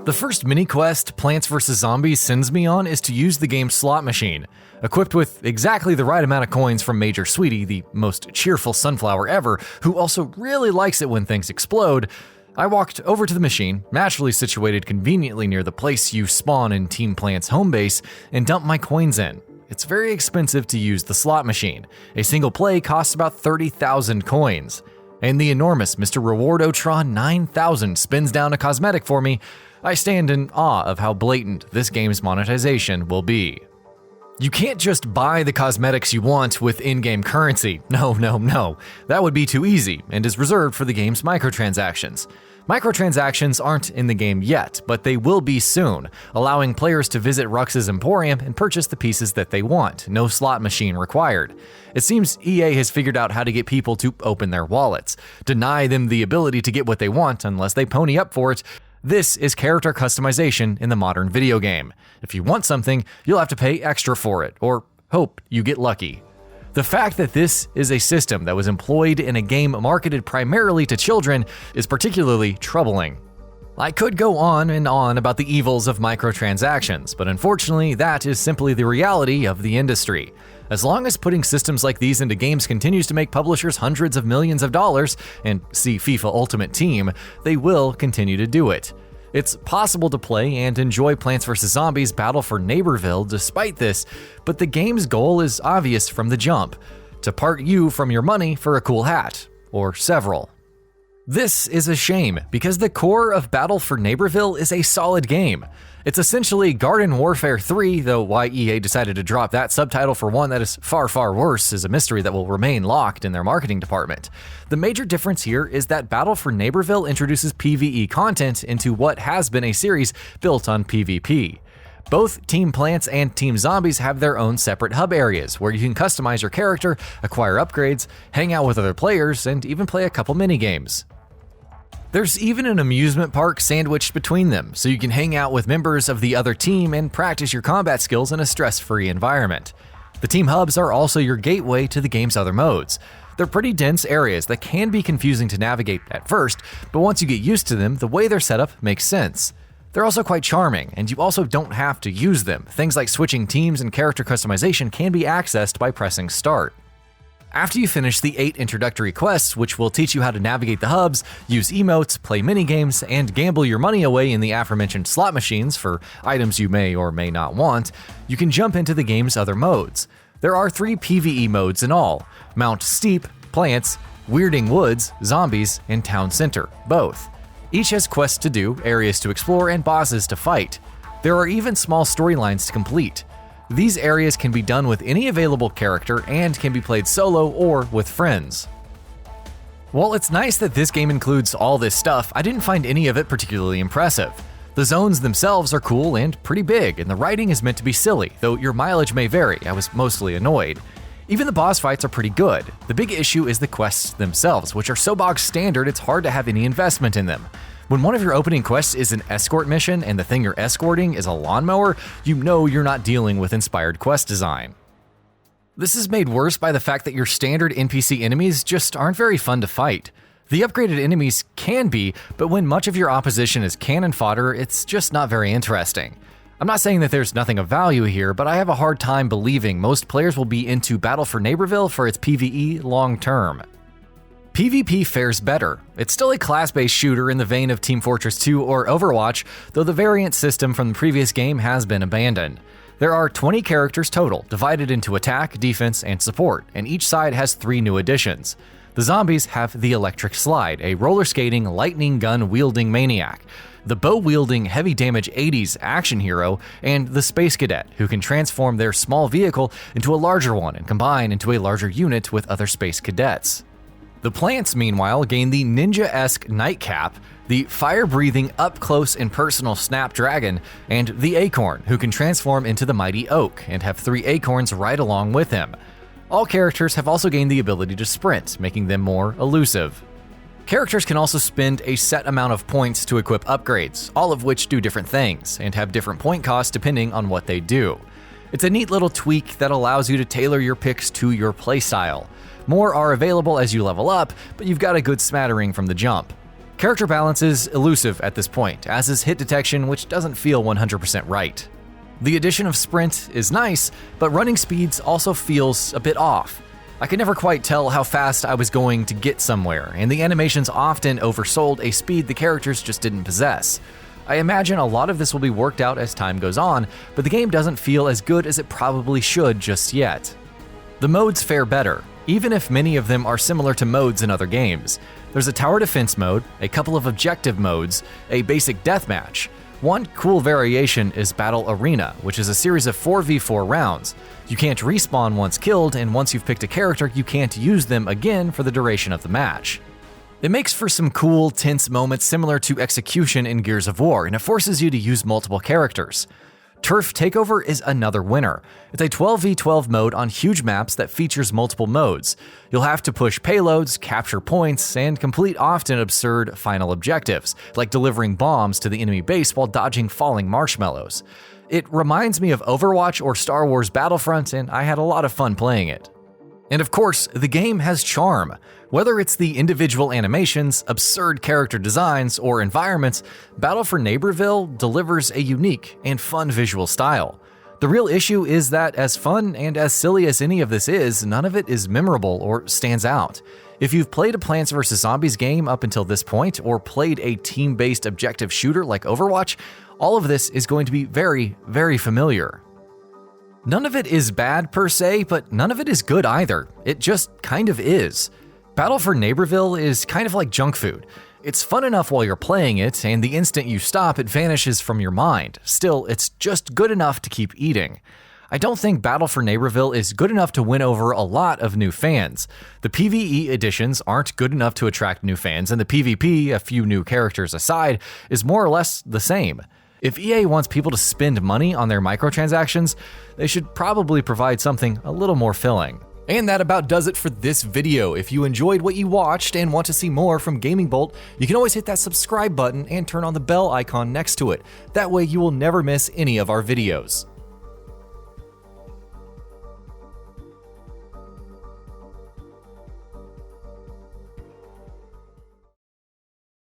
The first mini-quest Plants vs. Zombies sends me on is to use the game's slot machine. Equipped with exactly the right amount of coins from Major Sweetie, the most cheerful sunflower ever, who also really likes it when things explode, I walked over to the machine, naturally situated conveniently near the place you spawn in Team Plant's home base, and dumped my coins in. It's very expensive to use the slot machine. A single play costs about 30,000 coins. And the enormous Mr. Rewardotron 9000 spins down a cosmetic for me. I stand in awe of how blatant this game's monetization will be. You can't just buy the cosmetics you want with in-game currency. No. That would be too easy and is reserved for the game's microtransactions. Microtransactions aren't in the game yet, but they will be soon, allowing players to visit Rux's Emporium and purchase the pieces that they want, no slot machine required. It seems EA has figured out how to get people to open their wallets, deny them the ability to get what they want unless they pony up for it. This is character customization in the modern video game. If you want something, you'll have to pay extra for it, or hope you get lucky. The fact that this is a system that was employed in a game marketed primarily to children is particularly troubling. I could go on and on about the evils of microtransactions, but unfortunately that is simply the reality of the industry. As long as putting systems like these into games continues to make publishers hundreds of millions of dollars, and see FIFA Ultimate Team, they will continue to do it. It's possible to play and enjoy Plants vs. Zombies Battle for Neighborville despite this, but the game's goal is obvious from the jump: to part you from your money for a cool hat, or several. This is a shame, because the core of Battle for Neighborville is a solid game. It's essentially Garden Warfare 3, though why EA decided to drop that subtitle for one that is far, far worse is a mystery that will remain locked in their marketing department. The major difference here is that Battle for Neighborville introduces PvE content into what has been a series built on PvP. Both Team Plants and Team Zombies have their own separate hub areas where you can customize your character, acquire upgrades, hang out with other players, and even play a couple minigames. There's even an amusement park sandwiched between them, so you can hang out with members of the other team and practice your combat skills in a stress-free environment. The team hubs are also your gateway to the game's other modes. They're pretty dense areas that can be confusing to navigate at first, but once you get used to them, the way they're set up makes sense. They're also quite charming, and you also don't have to use them. Things like switching teams and character customization can be accessed by pressing start. After you finish the 8 introductory quests, which will teach you how to navigate the hubs, use emotes, play minigames, and gamble your money away in the aforementioned slot machines for items you may or may not want, you can jump into the game's other modes. There are 3 PvE modes in all: Mount Steep, Plants, Weirding Woods, Zombies, and Town Center, both. Each has quests to do, areas to explore, and bosses to fight. There are even small storylines to complete. These areas can be done with any available character and can be played solo or with friends. While it's nice that this game includes all this stuff, I didn't find any of it particularly impressive. The zones themselves are cool and pretty big, and the writing is meant to be silly, though your mileage may vary. I was mostly annoyed. Even the boss fights are pretty good. The big issue is the quests themselves, which are so bog standard it's hard to have any investment in them. When one of your opening quests is an escort mission and the thing you're escorting is a lawnmower, you know you're not dealing with inspired quest design. This is made worse by the fact that your standard NPC enemies just aren't very fun to fight. The upgraded enemies can be, but when much of your opposition is cannon fodder, it's just not very interesting. I'm not saying that there's nothing of value here, but I have a hard time believing most players will be into Battle for Neighborville for its PvE long term. PvP fares better. It's still a class-based shooter in the vein of Team Fortress 2 or Overwatch, though the variant system from the previous game has been abandoned. There are 20 characters total, divided into attack, defense, and support, and each side has 3 new additions. The zombies have the Electric Slide, a roller-skating, lightning gun-wielding maniac, the bow-wielding, heavy-damage 80s action hero, and the Space Cadet, who can transform their small vehicle into a larger one and combine into a larger unit with other Space Cadets. The Plants, meanwhile, gain the ninja-esque Nightcap, the fire-breathing up-close and personal Snapdragon, and the Acorn, who can transform into the Mighty Oak and have 3 acorns right along with him. All characters have also gained the ability to sprint, making them more elusive. Characters can also spend a set amount of points to equip upgrades, all of which do different things, and have different point costs depending on what they do. It's a neat little tweak that allows you to tailor your picks to your playstyle. More are available as you level up, but you've got a good smattering from the jump. Character balance is elusive at this point, as is hit detection, which doesn't feel 100% right. The addition of sprint is nice, but running speeds also feels a bit off. I could never quite tell how fast I was going to get somewhere, and the animations often oversold a speed the characters just didn't possess. I imagine a lot of this will be worked out as time goes on, but the game doesn't feel as good as it probably should just yet. The modes fare better, even if many of them are similar to modes in other games. There's a tower defense mode, a couple of objective modes, a basic deathmatch. One cool variation is Battle Arena, which is a series of 4v4 rounds. You can't respawn once killed, and once you've picked a character, you can't use them again for the duration of the match. It makes for some cool, tense moments similar to Execution in Gears of War, and it forces you to use multiple characters. Turf Takeover is another winner. It's a 12v12 mode on huge maps that features multiple modes. You'll have to push payloads, capture points, and complete often absurd final objectives, like delivering bombs to the enemy base while dodging falling marshmallows. It reminds me of Overwatch or Star Wars Battlefront, and I had a lot of fun playing it. And of course, the game has charm. Whether it's the individual animations, absurd character designs, or environments, Battle for Neighborville delivers a unique and fun visual style. The real issue is that as fun and as silly as any of this is, none of it is memorable or stands out. If you've played a Plants vs. Zombies game up until this point, or played a team-based objective shooter like Overwatch, all of this is going to be very, very familiar. None of it is bad per se, but none of it is good either. It just kind of is. Battle for Neighborville is kind of like junk food. It's fun enough while you're playing it, and the instant you stop, it vanishes from your mind. Still, it's just good enough to keep eating. I don't think Battle for Neighborville is good enough to win over a lot of new fans. The PvE editions aren't good enough to attract new fans, and the PvP, a few new characters aside, is more or less the same. If EA wants people to spend money on their microtransactions, they should probably provide something a little more filling. And that about does it for this video. If you enjoyed what you watched and want to see more from Gaming Bolt, you can always hit that subscribe button and turn on the bell icon next to it. That way you will never miss any of our videos.